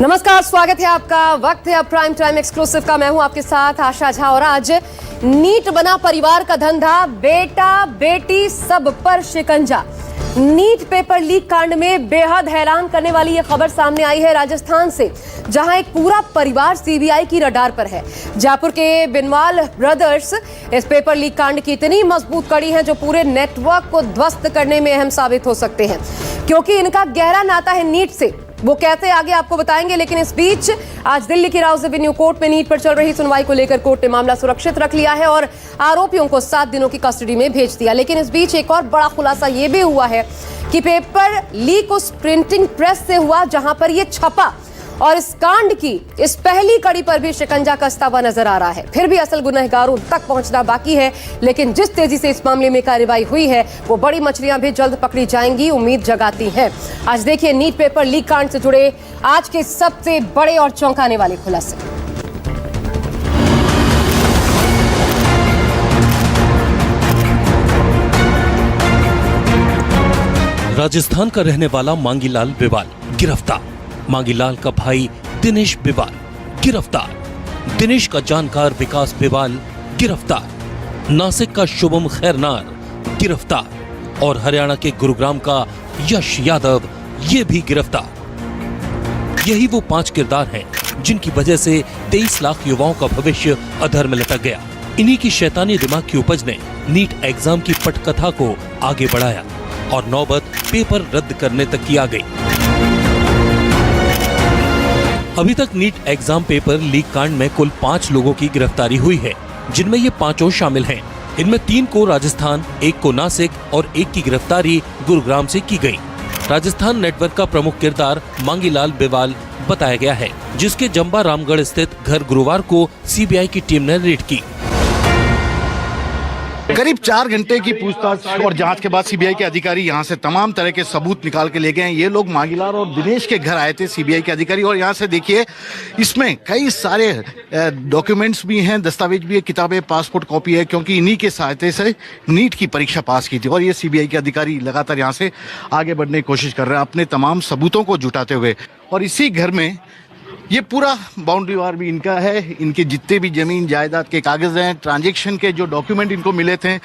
नमस्कार, स्वागत है आपका। वक्त है अब प्राइम टाइम एक्सक्लूसिव का। मैं हूं आपके साथ आशा झा और आज नीट बना परिवार का धंधा, बेटा बेटी सब पर शिकंजा। नीट पेपर लीक कांड में बेहद हैरान करने वाली यह खबर सामने आई है राजस्थान से, जहां एक पूरा परिवार सीबीआई की रडार पर है। जयपुर के बिनवाल ब्रदर्स इस पेपर लीक कांड की इतनी मजबूत कड़ी है जो पूरे नेटवर्क को ध्वस्त करने में अहम साबित हो सकते हैं, क्योंकि इनका गहरा नाता है नीट से। वो कैसे, आगे आपको बताएंगे। लेकिन इस बीच आज दिल्ली की राउज एवेन्यू कोर्ट में नीट पर चल रही सुनवाई को लेकर कोर्ट ने मामला सुरक्षित रख लिया है और आरोपियों को 7 दिनों की कस्टडी में भेज दिया। लेकिन इस बीच एक और बड़ा खुलासा यह भी हुआ है कि पेपर लीक उस प्रिंटिंग प्रेस से हुआ जहां पर यह छपा, और इस कांड की इस पहली कड़ी पर भी शिकंजा कसता हुआ नजर आ रहा है। फिर भी असल गुनहगारों तक पहुंचना बाकी है, लेकिन जिस तेजी से इस मामले में कार्रवाई हुई है वो बड़ी मछलियां भी जल्द पकड़ी जाएंगी, उम्मीद जगाती है। आज देखिए नीट पेपर लीक कांड से जुड़े आज के सबसे बड़े और चौंकाने वाले खुलासे। राजस्थान का रहने वाला मांगीलाल बिवाल गिरफ्तार। मांगीलाल का भाई दिनेश बिवाल गिरफ्तार। दिनेश का जानकार विकास बिवाल गिरफ्तार। नासिक का शुभम खैरनार गिरफ्तार और हरियाणा के गुरुग्राम का यश यादव ये भी गिरफ्तार। यही वो 5 किरदार हैं जिनकी वजह से 23 लाख युवाओं का भविष्य अधर में लटक गया। इन्हीं की शैतानी दिमाग की उपज ने नीट एग्जाम की पटकथा को आगे बढ़ाया और नौबत पेपर रद्द करने तक की आ गई। अभी तक नीट एग्जाम पेपर लीक कांड में कुल 5 लोगों की गिरफ्तारी हुई है, जिनमें ये 5 शामिल हैं। इनमें 3 को राजस्थान, 1 को नासिक और 1 की गिरफ्तारी गुरुग्राम से की गई। राजस्थान नेटवर्क का प्रमुख किरदार मांगीलाल बिवाल बताया गया है, जिसके जंबा रामगढ़ स्थित घर गुरुवार को सीबीआई की टीम ने रेड की। करीब 4 घंटे की पूछताछ और जांच के बाद सीबीआई के अधिकारी यहां से तमाम तरह के सबूत निकाल के ले गए हैं। ये लोग मांगीलाल और दिनेश के घर आए थे सीबीआई के अधिकारी, और यहां से देखिए इसमें कई सारे डॉक्यूमेंट्स भी हैं, दस्तावेज भी है, किताबें, पासपोर्ट कॉपी है, क्योंकि इन्हीं के सहायता से नीट की परीक्षा पास की थी। और ये सीबीआई के अधिकारी लगातार यहां से आगे बढ़ने की कोशिश कर रहे हैं अपने तमाम सबूतों को जुटाते हुए। और इसी घर में ये पूरा बाउंड्री वार भी इनका है। इनके जितने भी जमीन जायदाद के कागज हैं, ट्रांजैक्शन के जो डॉक्यूमेंट इनको मिले थे,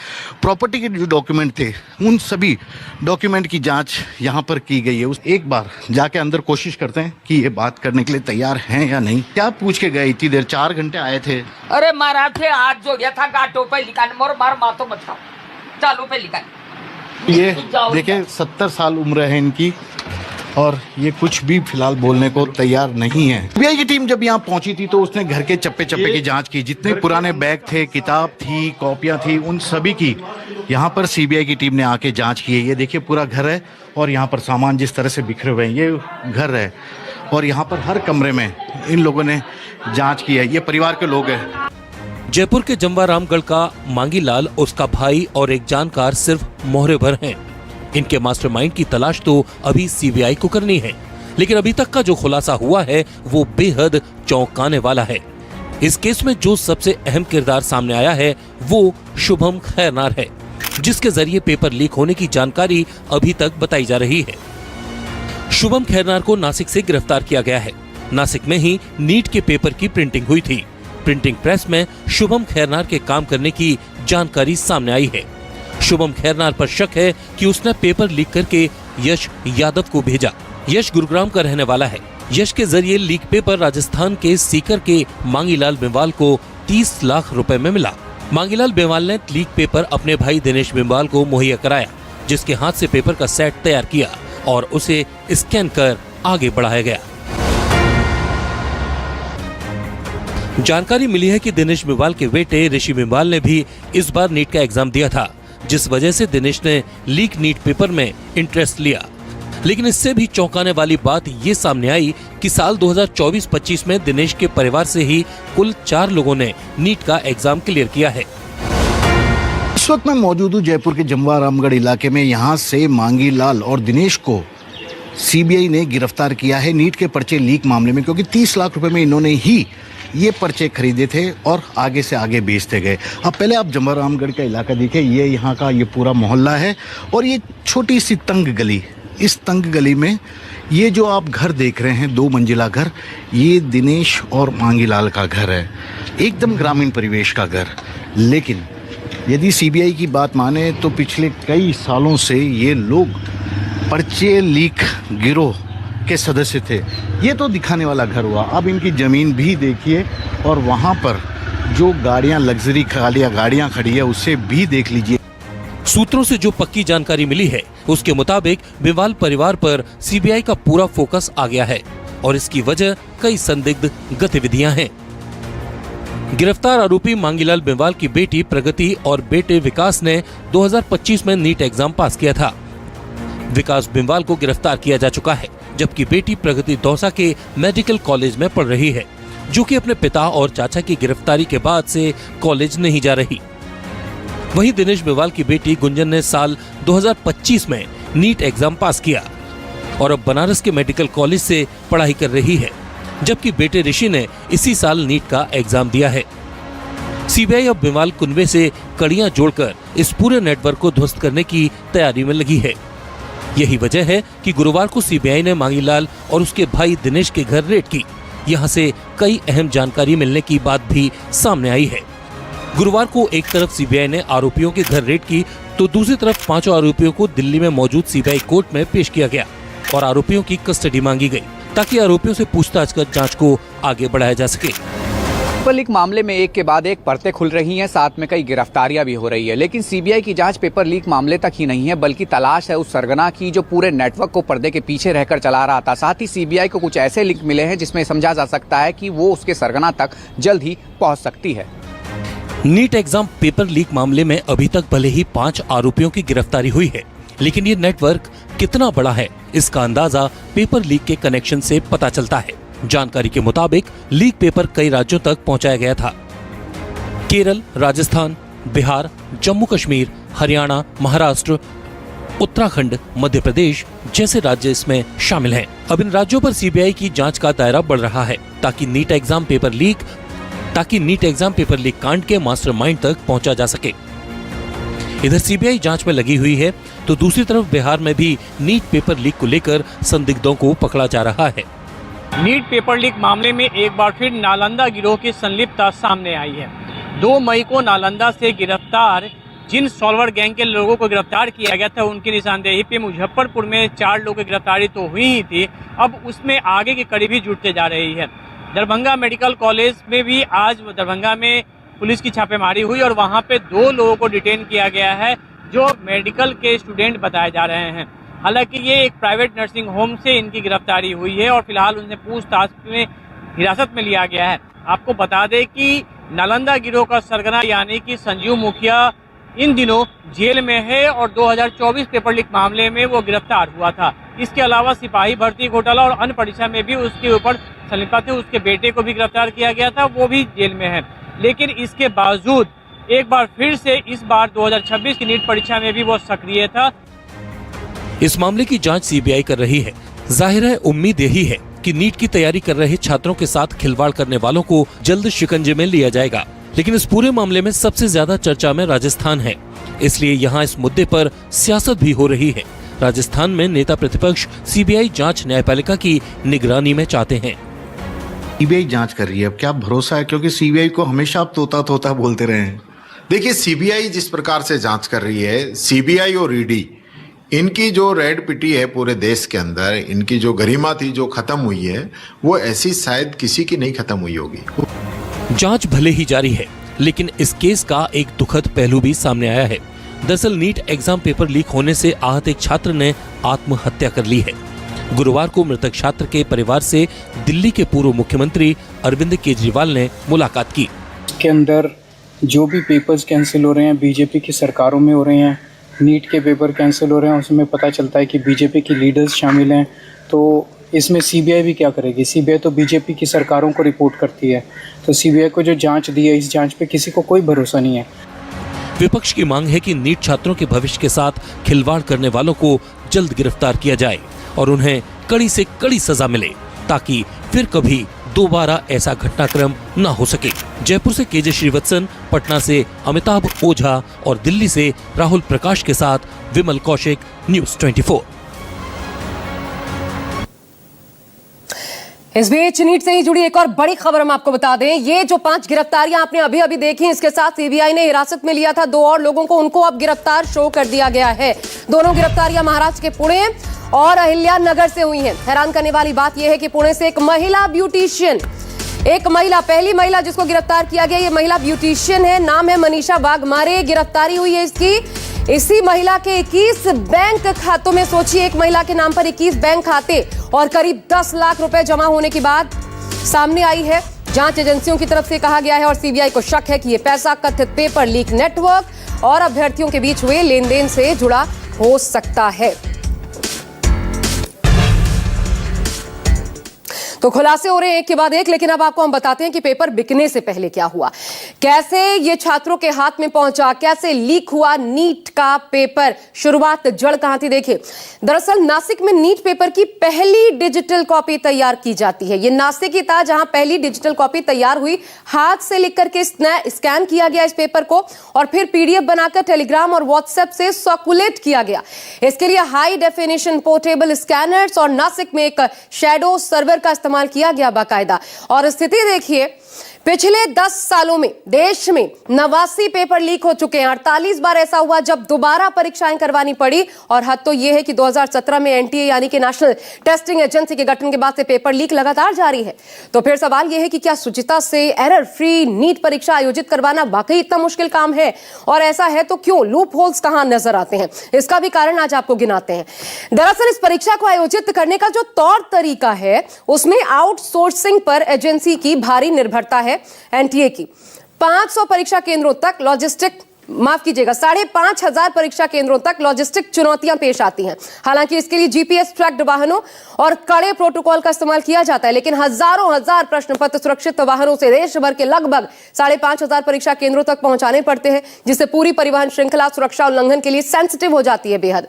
प्रॉपर्टी के जो डॉक्यूमेंट थे, उन सभी डॉक्यूमेंट की जांच यहाँ पर की गई है। एक बार जाके अंदर कोशिश करते हैं कि ये बात करने के लिए तैयार हैं या नहीं। क्या पूछ के गए इतनी देर? 4 घंटे आए थे। अरे मारा थे, आज जो गया था गाटो पे लिखा मोर मार मातो मत खाओ, चालू पे लिखा। ये देखिए 70 साल उम्र है इनकी और ये कुछ भी फिलहाल बोलने को तैयार नहीं है। सीबीआई की टीम जब यहाँ पहुंची थी तो उसने घर के चप्पे चप्पे की जांच की। जितने पुराने बैग थे, किताब थी, कॉपियां थी, उन सभी की यहाँ पर सीबीआई की टीम ने आके जांच की है। ये देखिए पूरा घर है और यहाँ पर सामान जिस तरह से बिखरे हुए हैं, ये घर है और यहाँ पर हर कमरे में इन लोगों ने जाँच की है। ये परिवार के लोग हैं। जयपुर के जंबा रामगढ़ का मांगीलाल, उसका भाई और एक जानकार सिर्फ मोहरे भर हैं। इनके मास्टरमाइंड की तलाश तो अभी सीबीआई को करनी है, लेकिन अभी तक का जो खुलासा हुआ है वो बेहद चौंकाने वाला है। इस केस में जो सबसे अहम किरदार सामने आया है वो शुभम खैरनार है, जिसके जरिए पेपर लीक होने की जानकारी अभी तक बताई जा रही है। शुभम खैरनार को नासिक से गिरफ्तार किया गया है। नासिक में ही नीट के पेपर की प्रिंटिंग हुई थी। प्रिंटिंग प्रेस में शुभम खैरनार के काम करने की जानकारी सामने आई है। शुभम खैरनार पर शक है कि उसने पेपर लीक करके यश यादव को भेजा। यश गुरुग्राम का रहने वाला है। यश के जरिए लीक पेपर राजस्थान के सीकर के मांगीलाल बिवाल को 30 लाख रुपए में मिला। मांगीलाल बिवाल ने लीक पेपर अपने भाई दिनेश बिवाल को मुहैया कराया, जिसके हाथ से पेपर का सेट तैयार किया और उसे स्कैन कर आगे बढ़ाया गया। जानकारी मिली है कि दिनेश बिवाल के बेटे ऋषि बिवाल ने भी इस बार नीट का एग्जाम दिया था, जिस वजह से दिनेश ने लीक नीट पेपर में इंटरेस्ट लिया। लेकिन इससे भी चौंकाने वाली बात ये सामने आई कि साल 2024-25 में दिनेश के परिवार से ही कुल 4 लोगों ने नीट का एग्जाम क्लियर किया है। इस वक्त मैं मौजूद हूँ जयपुर के जंबा रामगढ़ इलाके में। यहाँ से मांगीलाल और दिनेश को सीबीआई ने गिरफ्तार किया है नीट के पर्चे लीक मामले में, क्योंकि 30 लाख रुपए में इन्होंने ही ये पर्चे खरीदे थे और आगे से आगे बेचते गए। अब पहले आप जंबा रामगढ़ का इलाका देखिए, ये यहाँ का ये पूरा मोहल्ला है और ये छोटी सी तंग गली, इस तंग गली में ये जो आप घर देख रहे हैं 2 मंजिला घर, ये दिनेश और मांगीलाल का घर है, एकदम ग्रामीण परिवेश का घर। लेकिन यदि सीबीआई की बात माने तो पिछले कई सालों से ये लोग पर्चे लीक गिरोह के सदस्य थे। ये तो दिखाने वाला घर हुआ, अब इनकी ज़मीन भी देखिए और वहाँ पर जो गाड़ियाँ लग्जरी गाड़ियाँ खड़ी है उससे भी देख लीजिए। सूत्रों से जो पक्की जानकारी मिली है उसके मुताबिक बिंवाल परिवार पर सीबीआई का पूरा फोकस आ गया है और इसकी वजह कई संदिग्ध गतिविधियां हैं। गिरफ्तार आरोपी मांगीलाल बिंवाल की बेटी प्रगति और बेटे विकास ने 2025 में नीट एग्जाम पास किया था। विकास बिंवाल को गिरफ्तार किया जा चुका है, जबकि बेटी प्रगति दौसा के मेडिकल कॉलेज में पढ़ रही है, जो कि अपने पिता और चाचा की गिरफ्तारी के बाद से कॉलेज नहीं जा रही। वहीं दिनेश बिंवाल की बेटी गुंजन ने साल 2025 में नीट एग्जाम पास किया और अब बनारस के मेडिकल कॉलेज से पढ़ाई कर रही है, जबकि बेटे ऋषि ने इसी साल नीट का एग्जाम दिया है। सीबीआई अब बिंवाल कुनबे से कड़ियां जोड़कर इस पूरे नेटवर्क को ध्वस्त करने की तैयारी में लगी है। यही वजह है कि गुरुवार को सीबीआई ने मांगीलाल और उसके भाई दिनेश के घर रेड की। यहां से कई अहम जानकारी मिलने की बात भी सामने आई है। गुरुवार को एक तरफ सीबीआई ने आरोपियों के घर रेड की तो दूसरी तरफ 5 आरोपियों को दिल्ली में मौजूद सीबीआई कोर्ट में पेश किया गया और आरोपियों की कस्टडी मांगी गई, ताकि आरोपियों से पूछताछ कर जांच को आगे बढ़ाया जा सके। पेपर लीक मामले में एक के बाद एक परतें खुल रही हैं, साथ में कई गिरफ्तारियां भी हो रही है। लेकिन सीबीआई की जांच पेपर लीक मामले तक ही नहीं है, बल्कि तलाश है उस सरगना की जो पूरे नेटवर्क को पर्दे के पीछे रहकर चला रहा था। साथ ही सीबीआई को कुछ ऐसे लिंक मिले हैं जिसमें समझा जा सकता है कि वो उसके सरगना तक जल्द ही पहुंच सकती है। नीट एग्जाम पेपर लीक मामले में अभी तक भले ही 5 आरोपियों की गिरफ्तारी हुई है, लेकिन ये नेटवर्क कितना बड़ा है इसका अंदाजा पेपर लीक के कनेक्शन से पता चलता है। जानकारी के मुताबिक लीक पेपर कई राज्यों तक पहुंचाया गया था। केरल, राजस्थान, बिहार, जम्मू कश्मीर, हरियाणा, महाराष्ट्र, उत्तराखंड, मध्य प्रदेश जैसे राज्य इसमें शामिल हैं। अब इन राज्यों पर सीबीआई की जांच का दायरा बढ़ रहा है, ताकि नीट एग्जाम पेपर लीक कांड के मास्टरमाइंड तक पहुंचा जा सके। इधर सीबीआई जांच में लगी हुई है तो दूसरी तरफ बिहार में भी नीट पेपर लीक को लेकर संदिग्धों को पकड़ा जा रहा है। नीट पेपर लीक मामले में एक बार फिर नालंदा गिरोह की संलिप्तता सामने आई है। 2 मई को नालंदा से गिरफ्तार जिन सॉल्वर गैंग के लोगों को गिरफ्तार किया गया था, उनकी निशानदेही पे मुजफ्फरपुर में 4 लोगों की गिरफ्तारी तो हुई ही थी, अब उसमें आगे की कड़ी भी जुटते जा रही है। दरभंगा मेडिकल कॉलेज में भी आज दरभंगा में पुलिस की छापेमारी हुई और वहां पे 2 लोगों को डिटेन किया गया है जो मेडिकल के स्टूडेंट बताए जा रहे हैं। हालांकि ये एक प्राइवेट नर्सिंग होम से इनकी गिरफ्तारी हुई है और फिलहाल उन्हें पूछताछ में हिरासत में लिया गया है। आपको बता दें कि नालंदा गिरोह का सरगना यानी कि संजीव मुखिया इन दिनों जेल में है और 2024 पेपर लीक मामले में वो गिरफ्तार हुआ था। इसके अलावा सिपाही भर्ती घोटाला और अन्य परीक्षा में भी उसके ऊपर संलिप्तता थी। उसके बेटे को भी गिरफ्तार किया गया था, वो भी जेल में है। लेकिन इसके बावजूद एक बार फिर से इस बार 2026 की नीट परीक्षा में भी वो सक्रिय था। इस मामले की जांच सीबीआई कर रही है। जाहिर है उम्मीद यही है कि नीट की तैयारी कर रहे छात्रों के साथ खिलवाड़ करने वालों को जल्द शिकंजे में लिया जाएगा। लेकिन इस पूरे मामले में सबसे ज्यादा चर्चा में राजस्थान है, इसलिए यहाँ इस मुद्दे पर सियासत भी हो रही है। राजस्थान में नेता प्रतिपक्ष सीबीआई जांच न्यायपालिका की निगरानी में चाहते हैं। सीबीआई जांच कर रही है, अब क्या भरोसा है, क्योंकि सीबीआई को हमेशा आप तोता तोता बोलते रहे हैं। देखिए, सीबीआई जिस प्रकार से जांच कर रही है, सीबीआई और ईडी, इनकी जो रेड पिटी है पूरे देश के अंदर, इनकी जो गरिमा थी जो खत्म हुई है, वो ऐसी शायद किसी की नहीं खत्म हुई होगी। जांच भले ही जारी है, लेकिन इस केस का एक दुखद पहलू भी सामने आया है। दरअसल नीट एग्जाम पेपर लीक होने से आहत एक छात्र ने आत्महत्या कर ली है। गुरुवार को मृतक छात्र के परिवार से दिल्ली के पूर्व मुख्यमंत्री अरविंद केजरीवाल ने मुलाकात की। के अंदर जो भी पेपर्स कैंसिल हो रहे हैं बीजेपी की सरकारों में हो रहे हैं, नीट के पेपर कैंसिल हो रहे हैं, उसमें पता चलता है कि बीजेपी की लीडर्स शामिल हैं। तो इसमें सीबीआई भी क्या करेगी? सीबीआई तो बीजेपी की सरकारों को रिपोर्ट करती है, तो सीबीआई को जो जांच दी है, इस जांच पे किसी को कोई भरोसा नहीं है। विपक्ष की मांग है कि नीट छात्रों के भविष्य के साथ खिलवाड़ करने वालों को जल्द गिरफ्तार किया जाए और उन्हें कड़ी से कड़ी सजा मिले, ताकि फिर कभी दोबारा ऐसा घटनाक्रम न हो सके। जयपुर से केजे श्रीवत्सन, पटना से अमिताभ ओझा और दिल्ली से राहुल प्रकाश के साथ विमल कौशिक, न्यूज़ 24। इस बीच नीट से ही जुड़ी एक और बड़ी खबर हम आपको बता दें। ये जो 5 गिरफ्तारियां आपने अभी अभी देखी, इसके साथ सीबीआई ने हिरासत में लिया था 2 और लोगों को, उनको अब गिरफ्तार शो कर दिया गया है। दोनों गिरफ्तारियां महाराष्ट्र के पुणे और अहिल्या नगर से हुई हैं। हैरान करने वाली बात यह है कि पुणे से एक महिला ब्यूटिशियन, पहली महिला जिसको गिरफ्तार किया गया, ये महिला ब्यूटिशियन है, नाम है मनीषा वाघमारे। गिरफ्तारी हुई है इसकी। इसी महिला के 21 बैंक खातों में, सोचिए एक महिला के नाम पर 21 बैंक खाते और करीब 10 लाख रुपए जमा होने की बात सामने आई है। जांच एजेंसियों की तरफ से कहा गया है और सीबीआई को शक है कि यह पैसा कथित पेपर लीक नेटवर्क और अभ्यर्थियों के बीच हुए लेन देन से जुड़ा हो सकता है। तो खुलासे हो रहे हैं एक के बाद एक, लेकिन अब आपको हम बताते हैं कि पेपर बिकने से पहले क्या हुआ, कैसे ये छात्रों के हाथ में पहुंचा, कैसे लीक हुआ नीट का पेपर। शुरुआत जड़ कहां थी, देखिए। दरअसल नासिक में नीट पेपर की पहली डिजिटल कॉपी तैयार की जाती है। ये नासिक ही था जहां पहली डिजिटल कॉपी तैयार हुई। हाथ से लिख करके स्कैन किया गया इस पेपर को और फिर पीडीएफ बनाकर टेलीग्राम और व्हाट्सएप से सर्कुलेट किया गया। इसके लिए हाई डेफिनेशन पोर्टेबल स्कैनर्स और नासिक में एक शैडो सर्वर का इस्तेमाल किया गया बाकायदा। और स्थिति देखिए, पिछले 10 सालों में देश में 89 पेपर लीक हो चुके हैं। 48 बार ऐसा हुआ जब दोबारा परीक्षाएं करवानी पड़ी। और हद तो यह है कि 2017 में एनटीए यानी कि नेशनल टेस्टिंग एजेंसी के गठन के बाद से पेपर लीक लगातार जारी है। तो फिर सवाल यह है कि क्या शुचिता से एरर फ्री नीट परीक्षा आयोजित करवाना वाकई इतना मुश्किल काम है? और ऐसा है तो क्यों? लूप होल्स कहां नजर आते हैं? इसका भी कारण आज आपको गिनाते हैं। दरअसल इस परीक्षा को आयोजित करने का जो तौर तरीका है, उसमें आउटसोर्सिंग पर एजेंसी की भारी निर्भरता है। एनटीए की 500 परीक्षा केंद्रों तक लॉजिस्टिक, माफ कीजिएगा, 5,500 परीक्षा केंद्रों तक लॉजिस्टिक चुनौतियां पेश आती हैं। हालांकि इसके लिए जीपीएस ट्रैक्ड वाहनों और कड़े प्रोटोकॉल का इस्तेमाल किया जाता है, लेकिन हजार प्रश्न पत्र सुरक्षित वाहनों से देश भर के लगभग 5,500 परीक्षा केंद्रों तक पहुंचाने पड़ते हैं, जिससे पूरी परिवहन श्रृंखला सुरक्षा उल्लंघन के लिए सेंसिटिव हो जाती है बेहद।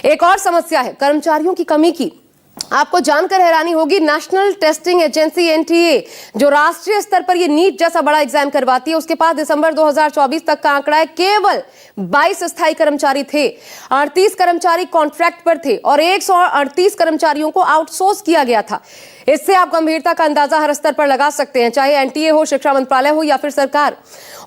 एक और समस्या है कर्मचारियों की कमी की। आपको जानकर हैरानी होगी, नेशनल टेस्टिंग एजेंसी एनटीए जो राष्ट्रीय स्तर पर ये नीट जैसा बड़ा एग्जाम करवाती है, उसके पास दिसंबर 2024 तक का आंकड़ा है केवल 22 स्थायी कर्मचारी थे। 38 कर्मचारी कॉन्ट्रैक्ट पर थे और 138 कर्मचारियों को आउटसोर्स किया गया था। इससे आप गंभीरता का अंदाजा हर स्तर पर लगा सकते हैं, चाहे एनटीए हो, शिक्षा मंत्रालय हो या फिर सरकार।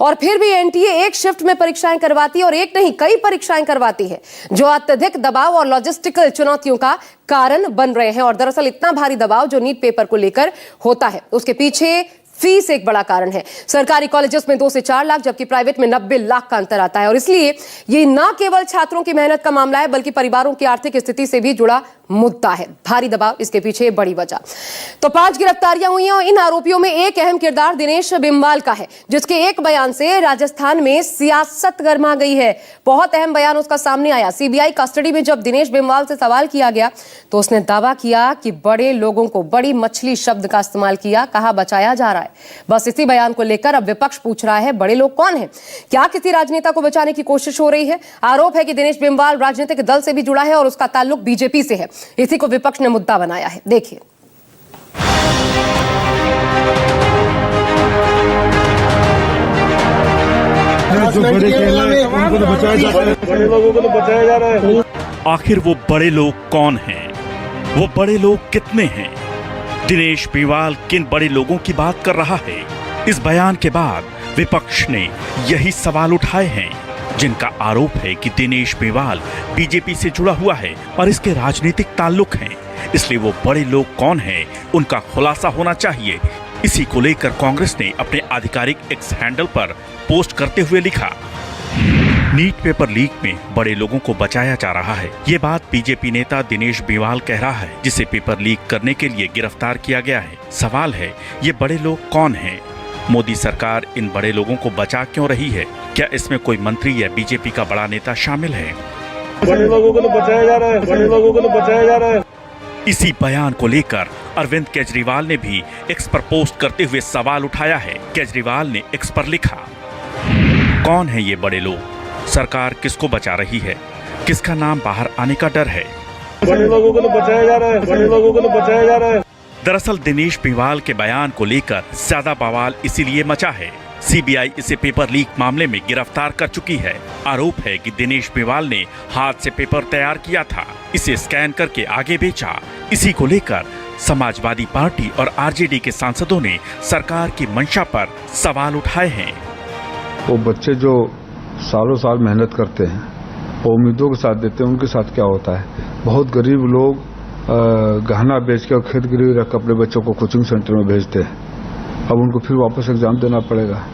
और फिर भी एनटीए एक शिफ्ट में परीक्षाएं करवाती है और एक नहीं कई परीक्षाएं करवाती है, जो अत्यधिक दबाव और लॉजिस्टिकल चुनौतियों का कारण बन रहे हैं। और दरअसल इतना भारी दबाव जो नीट पेपर को लेकर होता है, उसके पीछे फीस एक बड़ा कारण है। सरकारी कॉलेजेस में 2 से 4 लाख, जबकि प्राइवेट में 90 लाख का अंतर आता है। और इसलिए ये न केवल छात्रों की मेहनत का मामला है, बल्कि परिवारों की आर्थिक स्थिति से भी जुड़ा मुद्दा है। भारी दबाव इसके पीछे बड़ी वजह। तो 5 गिरफ्तारियां हुई हैं और इन आरोपियों में एक अहम किरदार दिनेश बिमवाल का है, जिसके एक बयान से राजस्थान में सियासत गर्मा गई है। बहुत अहम बयान उसका सामने आया। सीबीआई कस्टडी में जब दिनेश बिमवाल से सवाल किया गया तो उसने दावा किया कि बड़े लोगों को बड़ी मछली शब्द का इस्तेमाल किया, कहा बचाया जा रहा है। बस इसी बयान को लेकर अब विपक्ष पूछ रहा है, बड़े लोग कौन हैं? क्या किसी राजनेता को बचाने की कोशिश हो रही है? आरोप है कि दिनेश बिमवाल राजनीतिक दल से भी जुड़ा है और उसका ताल्लुक बीजेपी से है। इसी को विपक्ष ने मुद्दा बनाया है। देखिए। आखिर वो बड़े लोग कौन हैं? वो बड़े लोग कितने हैं? दिनेश बिमवाल किन बड़े लोगों की बात कर रहा है? इस बयान के बाद विपक्ष ने यही सवाल उठाए हैं, जिनका आरोप है कि दिनेश बिमवाल बीजेपी से जुड़ा हुआ है और इसके राजनीतिक ताल्लुक हैं। इसलिए वो बड़े लोग कौन हैं, उनका खुलासा होना चाहिए। इसी को लेकर कांग्रेस ने अपने आधिकारिक एक्स हैंडल पर पोस्ट करते हुए लिखा, नीट पेपर लीक में बड़े लोगों को बचाया जा रहा है। ये बात बीजेपी नेता दिनेश बिमवाल कह रहा है, जिसे पेपर लीक करने के लिए गिरफ्तार किया गया है। सवाल है, ये बड़े लोग कौन हैं? मोदी सरकार इन बड़े लोगों को बचा क्यों रही है? क्या इसमें कोई मंत्री या बीजेपी का बड़ा नेता शामिल है? बड़े लोगों को तो बचाया जा रहा है, बड़े लोगों को तो बचाया जा रहा है। इसी बयान को लेकर अरविंद केजरीवाल ने भी एक्स पर पोस्ट करते हुए सवाल उठाया है। केजरीवाल ने एक्स पर लिखा, कौन है ये बड़े लोग? सरकार किसको बचा रही है? किसका नाम बाहर आने का डर है? बड़े लोगों को तो बचाया जा रहा है, बड़े लोगों को तो बचाया जा रहा है। दरअसल दिनेश बिमवाल के बयान को लेकर ज्यादा बवाल इसीलिए मचा है, सीबीआई इसे पेपर लीक मामले में गिरफ्तार कर चुकी है। आरोप है कि दिनेश बिमवाल ने हाथ से पेपर तैयार किया था, इसे स्कैन करके आगे बेचा। इसी को लेकर समाजवादी पार्टी और आरजेडी के सांसदों ने सरकार की मंशा पर सवाल उठाए हैं। वो बच्चे जो सालों साल मेहनत करते हैं, वो उम्मीदों के साथ देते हैं, उनके साथ क्या होता है? बहुत गरीब लोग गहना बेच के और खेत गिरवी रख अपने बच्चों को कोचिंग सेंटर में भेजते हैं। अब उनको फिर वापस एग्जाम देना पड़ेगा,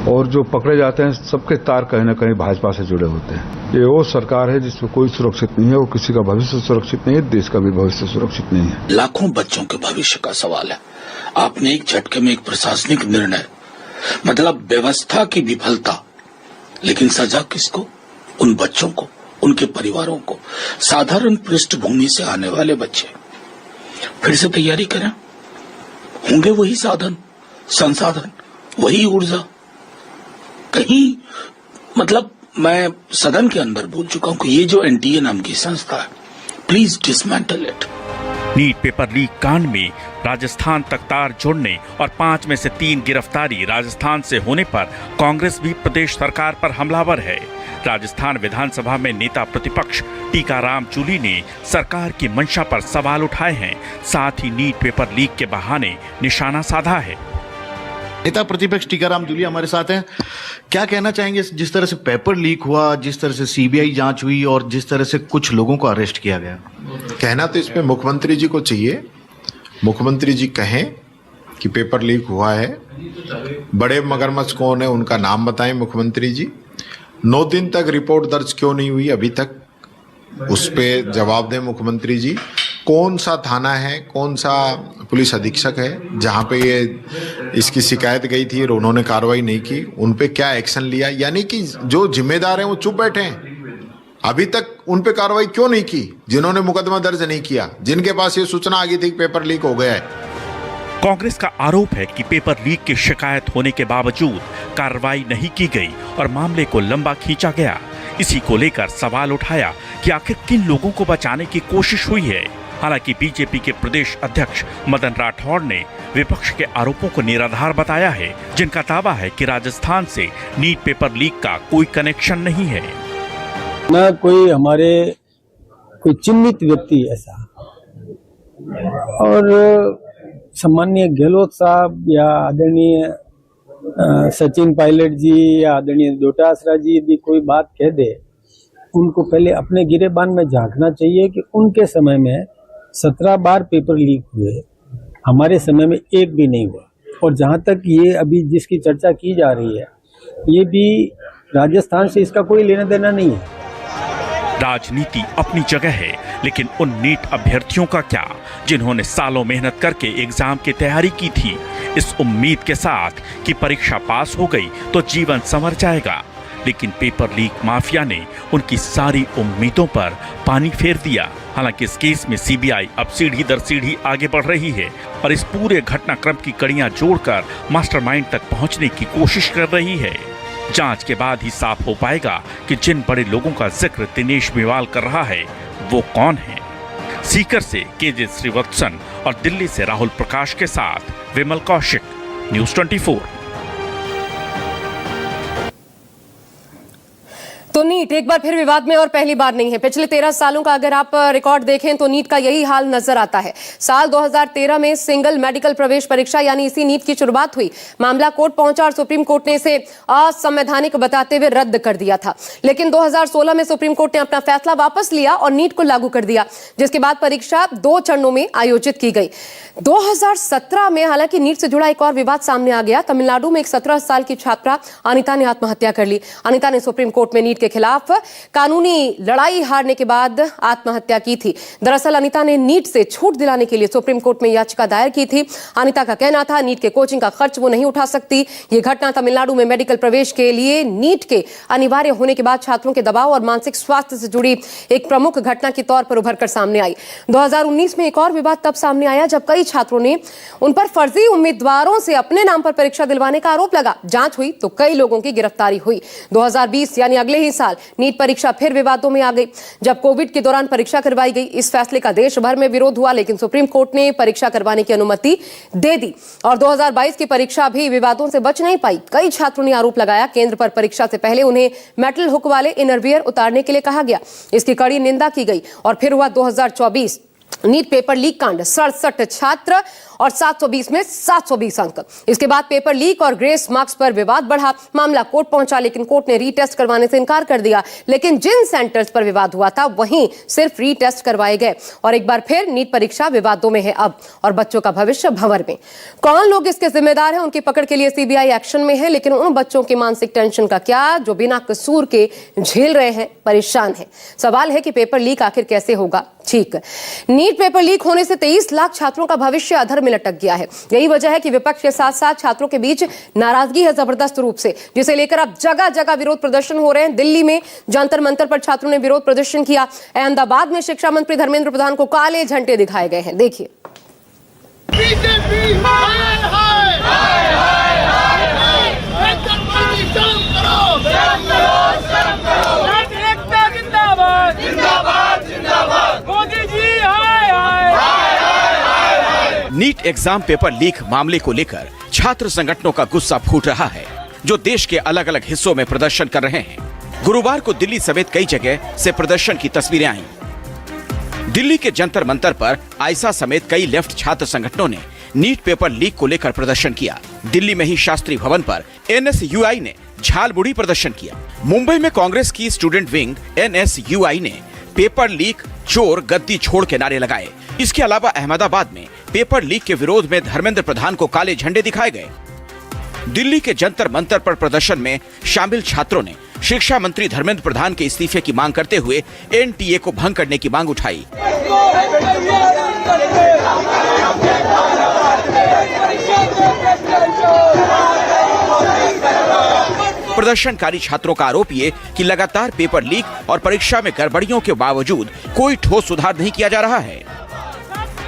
और जो पकड़े जाते हैं सबके तार कहीं न कहीं भाजपा से जुड़े होते हैं। ये वो सरकार है जिसमें कोई सुरक्षित नहीं है, वो किसी का भविष्य सुरक्षित नहीं है, देश का भी भविष्य सुरक्षित नहीं है। लाखों बच्चों के भविष्य का सवाल है। आपने एक झटके में एक प्रशासनिक निर्णय, मतलब व्यवस्था की विफलता, लेकिन सजा किसको? उन बच्चों को, उनके परिवारों को, साधारण पृष्ठभूमि से आने वाले बच्चे। फिर से तैयारी करें, होंगे वही साधन, संसाधन, वही ऊर्जा। कहीं मतलब मैं सदन के अंदर बोल चुका हूं कि ये जो एनटीए नाम की संस्था है, please dismantle it. NEET paper leak कांड में राजस्थान तक तार जोड़ने और 5 में से 3 गिरफ्तारी राजस्थान से होने पर कांग्रेस भी प्रदेश सरकार पर हमलावर है। राजस्थान विधानसभा में नेता प्रतिपक्ष टीकाराम जूली ने सरकार की मंशा पर सवाल उठाए हैं, साथ ही नीट पेपर लीक के बहाने निशाना साधा है। नेता प्रतिपक्ष टीकाराम जूली हमारे साथ हैं। क्या कहना चाहेंगे जिस तरह से पेपर लीक हुआ, जिस तरह से सीबीआई जांच हुई और जिस तरह से कुछ लोगों को अरेस्ट किया गया? कहना तो इसमें मुख्यमंत्री जी को चाहिए। मुख्यमंत्री जी कहें कि पेपर लीक हुआ है, बड़े मगरमच्छ कौन है उनका नाम बताएं मुख्यमंत्री जी। 9 दिन तक रिपोर्ट दर्ज क्यों नहीं हुई अभी तक, उस पे जवाब दें मुख्यमंत्री जी। कौन सा थाना है, कौन सा पुलिस अधीक्षक है जहां पे ये इसकी शिकायत गई थी और उन्होंने कार्रवाई नहीं की, उन पे क्या एक्शन लिया? यानी कि जो जिम्मेदार हैं वो चुप बैठे हैं, अभी तक उन पे कार्रवाई क्यों नहीं की जिन्होंने मुकदमा दर्ज नहीं किया, जिनके पास ये सूचना आ गई थी कि पेपर लीक हो गया है। कांग्रेस का आरोप है कि पेपर लीक की शिकायत होने के बावजूद कार्रवाई नहीं की गई और मामले को लंबा खींचा गया। इसी को लेकर सवाल उठाया कि आखिर किन लोगों को बचाने की कोशिश हुई है। हालांकि बीजेपी के प्रदेश अध्यक्ष मदन राठौड़ ने विपक्ष के आरोपों को निराधार बताया है, जिनका दावा है कि राजस्थान से नीट पेपर लीक का कोई कनेक्शन नहीं है। न कोई हमारे कोई चिन्हित व्यक्ति ऐसा, और सम्माननीय गहलोत साहब या आदरणीय सचिन पायलट जी या आदरणीय डोटासरा जी यदि कोई बात कह दे, उनको पहले अपने गिरेबान में झांकना चाहिए कि उनके समय में 17 बार पेपर लीक हुए, हमारे समय में एक भी नहीं हुआ। और जहां तक ये अभी जिसकी चर्चा की जा रही है, ये भी राजस्थान से इसका कोई लेना देना नहीं है। राजनीति अपनी जगह है, लेकिन उन नीट अभ्यर्थियों का क्या जिन्होंने सालों मेहनत करके एग्जाम की तैयारी की थी, इस उम्मीद के साथ कि परीक्षा पास हो गई तो जीवन संवर जाएगा। लेकिन पेपर लीक माफिया ने उनकी सारी उम्मीदों पर पानी फेर दिया। हालांकि इस केस में सीबीआई अब सीढ़ी दर सीढ़ी आगे बढ़ रही है और इस पूरे घटनाक्रम की कड़ियां जोड़कर मास्टरमाइंड तक पहुंचने की कोशिश कर रही है। जांच के बाद ही साफ हो पाएगा कि जिन बड़े लोगों का जिक्र दिनेश मेवाल कर रहा है वो कौन है। सीकर से केजे श्रीवत्सन और दिल्ली से राहुल प्रकाश के साथ विमल कौशिक, न्यूज़ 24। तो नीट एक बार फिर विवाद में और पहली बार नहीं है। पिछले 13 सालों का अगर आप रिकॉर्ड देखें तो नीट का यही हाल नजर आता है। साल 2013 में सिंगल मेडिकल प्रवेश परीक्षा यानी इसी नीट की शुरुआत हुई। मामला कोर्ट पहुंचा और सुप्रीम कोर्ट ने इसे असंवैधानिक बताते हुए रद्द कर दिया था। लेकिन 2016 में सुप्रीम कोर्ट ने अपना फैसला वापस लिया और नीट को लागू कर दिया, जिसके बाद परीक्षा 2 चरणों में आयोजित की गई। 2017 में हालांकि नीट से जुड़ा एक और विवाद सामने आ गया। तमिलनाडु में एक 17 साल की छात्रा अनिता ने आत्महत्या कर ली। अनिता ने सुप्रीम कोर्ट में नीट के खिलाफ कानूनी लड़ाई हारने के बाद आत्महत्या की थी। दरअसल अनिता ने नीट से छूट दिलाने के लिए सुप्रीम कोर्ट में याचिका दायर की थी। अनिता का कहना था नीट के कोचिंग का खर्च वो नहीं उठा सकती। ये घटना तमिलनाडु में मेडिकल प्रवेश के लिए नीट के अनिवार्य होने के बाद छात्रों के दबाव और मानसिक स्वास्थ्य से जुड़ी एक प्रमुख घटना के तौर पर उभर कर सामने आई। 2019 में एक और विवाद तब सामने आया जब कई छात्रों ने उन पर फर्जी उम्मीदवारों से अपने नाम पर परीक्षा दिलवाने का आरोप लगा। जांच हुई तो कई लोगों की गिरफ्तारी हुई। 2020 यानी अगले ही साल नीट परीक्षा फिर विवादों में आ गई जब कोविड के दौरान परीक्षा करवाई गई। इस फैसले का देश भर में विरोध हुआ, लेकिन सुप्रीम कोर्ट ने परीक्षा करवाने की अनुमति दे दी और 2022 की परीक्षा भी विवादों से बच नहीं पाई। कई छात्रों ने आरोप लगाया केंद्र पर परीक्षा से पहले उन्हें मेटल हुक वाले इनरवियर उतारने के लिए कहा गया। इसकी कड़ी निंदा की गई और फिर हुआ 2024 नीट पेपर लीक कांड, 67 छात्र और 720 में 720 अंक। इसके बाद पेपर लीक और ग्रेस मार्क्स पर विवाद बढ़ा। मामला कोर्ट पहुंचा, लेकिन कोर्ट ने रीटेस्ट करवाने से इनकार कर दिया। लेकिन जिन सेंटर्स पर विवाद हुआ था वहीं सिर्फ रीटेस्ट करवाए गए और एक बार फिर नीट परीक्षा विवादों में है अब, और बच्चों का भविष्य भंवर में। कौन लोग इसके जिम्मेदार हैं, उनकी पकड़ के लिए सीबीआई एक्शन में है, लेकिन उन बच्चों की मानसिक टेंशन का क्या जो बिना कसूर के झेल रहे हैं, परेशान है। सवाल है कि पेपर लीक आखिर कैसे होगा ठीक। नीट पेपर लीक होने से 23 लाख छात्रों का भविष्य अधर में लटक गया है। यही वजह है कि विपक्ष के साथ साथ छात्रों के बीच नाराजगी है जबरदस्त रूप से, जिसे लेकर अब जगह जगह विरोध प्रदर्शन हो रहे हैं। दिल्ली में जंतर मंतर पर छात्रों ने विरोध प्रदर्शन किया। अहमदाबाद में शिक्षा मंत्री धर्मेंद्र प्रधान को काले झंडे दिखाए गए हैं। देखिए। नीट एग्जाम पेपर लीक मामले को लेकर छात्र संगठनों का गुस्सा फूट रहा है, जो देश के अलग अलग हिस्सों में प्रदर्शन कर रहे हैं। गुरुवार को दिल्ली समेत कई जगह से प्रदर्शन की तस्वीरें आईं। दिल्ली के जंतर मंतर पर आयसा समेत कई लेफ्ट छात्र संगठनों ने नीट पेपर लीक को लेकर प्रदर्शन किया। दिल्ली में ही शास्त्री भवन पर एनएसयूआई ने झालमुड़ी प्रदर्शन किया। मुंबई में कांग्रेस की स्टूडेंट विंग एनएसयूआई ने पेपर लीक चोर गद्दी छोड़ के नारे लगाए। इसके अलावा अहमदाबाद में पेपर लीक के विरोध में धर्मेंद्र प्रधान को काले झंडे दिखाए गए। दिल्ली के जंतर मंतर पर प्रदर्शन में शामिल छात्रों ने शिक्षा मंत्री धर्मेंद्र प्रधान के इस्तीफे की मांग करते हुए एनटीए को भंग करने की मांग उठाई। प्रदर्शनकारी छात्रों का आरोप ये कि लगातार पेपर लीक और परीक्षा में गड़बड़ियों के बावजूद कोई ठोस सुधार नहीं किया जा रहा है।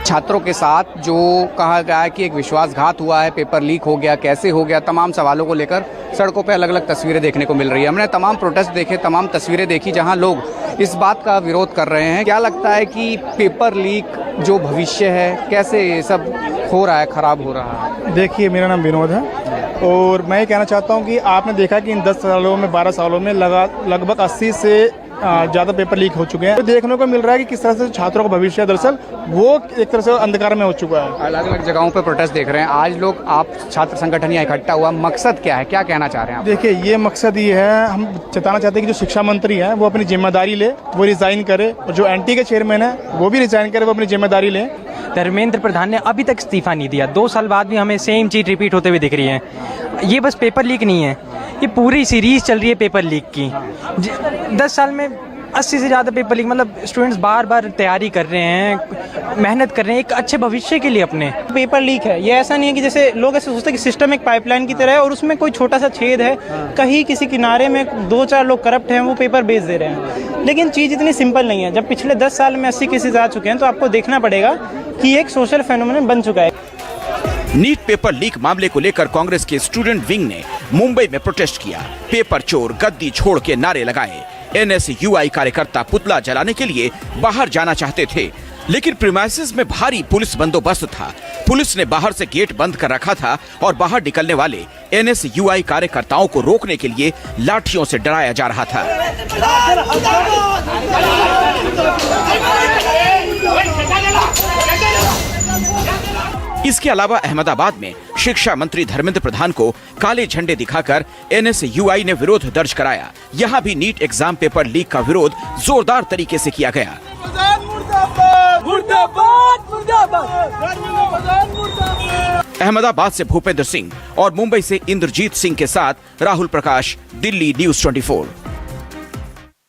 छात्रों के साथ जो कहा गया है कि एक विश्वासघात हुआ है, पेपर लीक हो गया, कैसे हो गया, तमाम सवालों को लेकर सड़कों पे अलग अलग तस्वीरें देखने को मिल रही है। हमने तमाम प्रोटेस्ट देखे, तमाम तस्वीरें देखी जहां लोग इस बात का विरोध कर रहे हैं। क्या लगता है कि पेपर लीक जो भविष्य है, कैसे ये सब हो रहा है, खराब हो रहा है? देखिए, मेरा नाम विनोद है और मैं ये कहना चाहता हूँ कि आपने देखा कि इन 10 सालों में 12 सालों में लगभग 80 से ज़्यादा पेपर लीक हो चुके हैं। तो देखने को मिल रहा है कि किस तरह से छात्रों का भविष्य दरअसल वो एक तरह से अंधकार में हो चुका है। अलग अलग जगहों पर प्रोटेस्ट देख रहे हैं। आज लोग, आप छात्र संगठन यहाँ इकट्ठा हुआ, मकसद क्या है, क्या कहना चाह रहे हैं आप? देखिए, ये मकसद ये है, हम बताना चाहते हैं कि जो शिक्षा मंत्री है वो अपनी जिम्मेदारी ले, वो रिजाइन करे, और जो एनटी के चेयरमैन है वो भी रिजाइन करे, वो अपनी जिम्मेदारी ले। धर्मेंद्र प्रधान ने अभी तक इस्तीफा नहीं दिया। 2 साल बाद भी हमें सेम चीज रिपीट होते हुए दिख रही है। ये बस पेपर लीक नहीं है, ये पूरी सीरीज चल रही है पेपर लीक की। 10 साल में 80 से ज़्यादा पेपर लीक, मतलब स्टूडेंट्स बार बार तैयारी कर रहे हैं, मेहनत कर रहे हैं एक अच्छे भविष्य के लिए अपने। पेपर लीक है, ये ऐसा नहीं है कि जैसे लोग ऐसे सोचते हैं कि सिस्टम एक पाइपलाइन की तरह है और उसमें कोई छोटा सा छेद है, कहीं किसी किनारे में 2-4 लोग करप्ट हैं, वो पेपर बेच दे रहे हैं। लेकिन चीज़ इतनी सिंपल नहीं है। जब पिछले 10 साल में 80 केसेज आ चुके हैं तो आपको देखना पड़ेगा कि एक सोशल फेनोमेनन बन चुका है। नीट पेपर लीक मामले को लेकर कांग्रेस के स्टूडेंट विंग ने मुंबई में प्रोटेस्ट किया। पेपर चोर गद्दी छोड़ के नारे लगाए। एनएसयूआई कार्यकर्ता पुतला जलाने के लिए बाहर जाना चाहते थे, लेकिन प्रीमाइसेस में भारी पुलिस बंदोबस्त था। पुलिस ने बाहर से गेट बंद कर रखा था और बाहर निकलने वाले एनएसयूआई कार्यकर्ताओं को रोकने के लिए लाठियों से डराया जा रहा था। इसके अलावा अहमदाबाद में शिक्षा मंत्री धर्मेंद्र प्रधान को काले झंडे दिखाकर एनएसयूआई ने विरोध दर्ज कराया। यहाँ भी नीट एग्जाम पेपर लीक का विरोध जोरदार तरीके से किया गया। अहमदाबाद से भूपेंद्र सिंह और मुंबई से इंद्रजीत सिंह के साथ राहुल प्रकाश, दिल्ली न्यूज़ 24।